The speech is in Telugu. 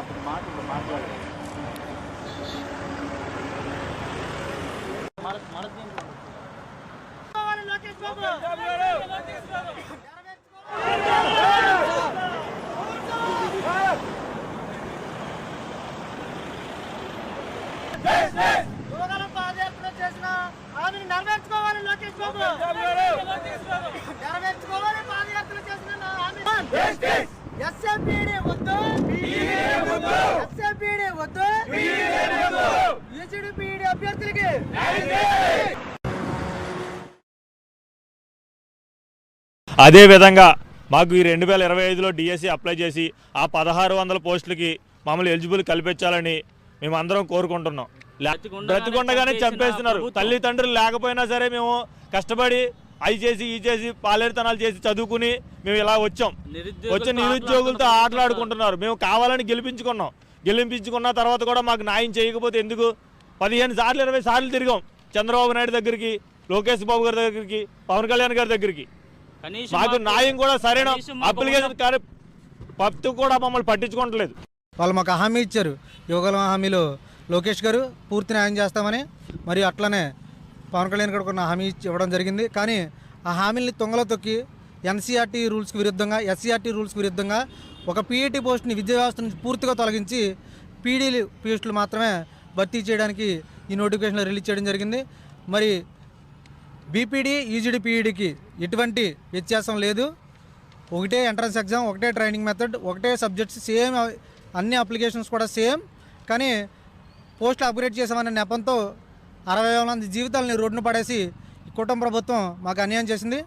అతని మాటలు మాట్లాడారు. పాదయాత్ర చేసిన హామీని నెరవేర్చుకోవాలి. లోకేష్ బాబు నెరవేర్చుకోవాలి. పాదయాత్ర చేసిన ఎస్ఎంపీడీ వద్దు, ఎస్ఎంపీడీ వద్దు, యూజీడీపీడీ అభ్యర్థులకి అదేవిధంగా మాకు ఈ 2025లో డిఎస్సి అప్లై చేసి ఆ 1600 పోస్టులకి మమ్మల్ని ఎలిజిబుల్ కల్పించాలని మేమందరం కోరుకుంటున్నాం. బ్రతికొండగానే చంపేస్తున్నారు. తల్లిదండ్రులు లేకపోయినా సరే మేము కష్టపడి అవి చేసి ఈ చేసి పాలేరుతనాలు చేసి చదువుకుని మేము ఇలా వచ్చి నిరుద్యోగులతో ఆటలాడుకుంటున్నారు. మేము కావాలని గెలిపించుకున్న తర్వాత కూడా మాకు న్యాయం చేయకపోతే ఎందుకు? 15 సార్లు 20 సార్లు తిరిగాం చంద్రబాబు నాయుడు దగ్గరికి, లోకేష్ బాబు గారి దగ్గరికి, పవన్ కళ్యాణ్ గారి దగ్గరికి. మాకు న్యాయం కూడా సరైన అప్లికేషన్ కానీ పత్తు కూడా మమ్మల్ని పట్టించుకోవట్లేదు. వాళ్ళు మాకు హామీ ఇచ్చారు. యువగల హామీలో లోకేష్ గారు పూర్తి న్యాయం చేస్తామని, మరియు అట్లనే పవన్ కళ్యాణ్ గారు కొన్ని హామీ ఇవ్వడం జరిగింది. కానీ ఆ హామీల్ని తొంగలో తొక్కి ఎన్సీఆర్టీ రూల్స్కి విరుద్ధంగా, ఎస్సీఆర్టీ రూల్స్కి విరుద్ధంగా ఒక పీఈటీ పోస్ట్ని విద్యా వ్యవస్థ నుంచి పూర్తిగా తొలగించి పీడీ పోస్టులు మాత్రమే భర్తీ చేయడానికి ఈ నోటిఫికేషన్లో రిలీజ్ చేయడం జరిగింది. మరి బీపీడీ, యూజీడీ, పీఈడీకి ఎటువంటి వ్యత్యాసం లేదు. ఒకటే ఎంట్రన్స్ ఎగ్జామ్, ఒకటే ట్రైనింగ్ మెథడ్, ఒకటే సబ్జెక్ట్స్ సేమ్, అన్ని అప్లికేషన్స్ కూడా సేమ్. కానీ పోస్టులు అప్గ్రేడ్ చేసామనే నెపంతో 60,000 మంది జీవితాలని రోడ్డున పడేసి కుటుంబ ప్రభుత్వం మాకు అన్యాయం చేసింది.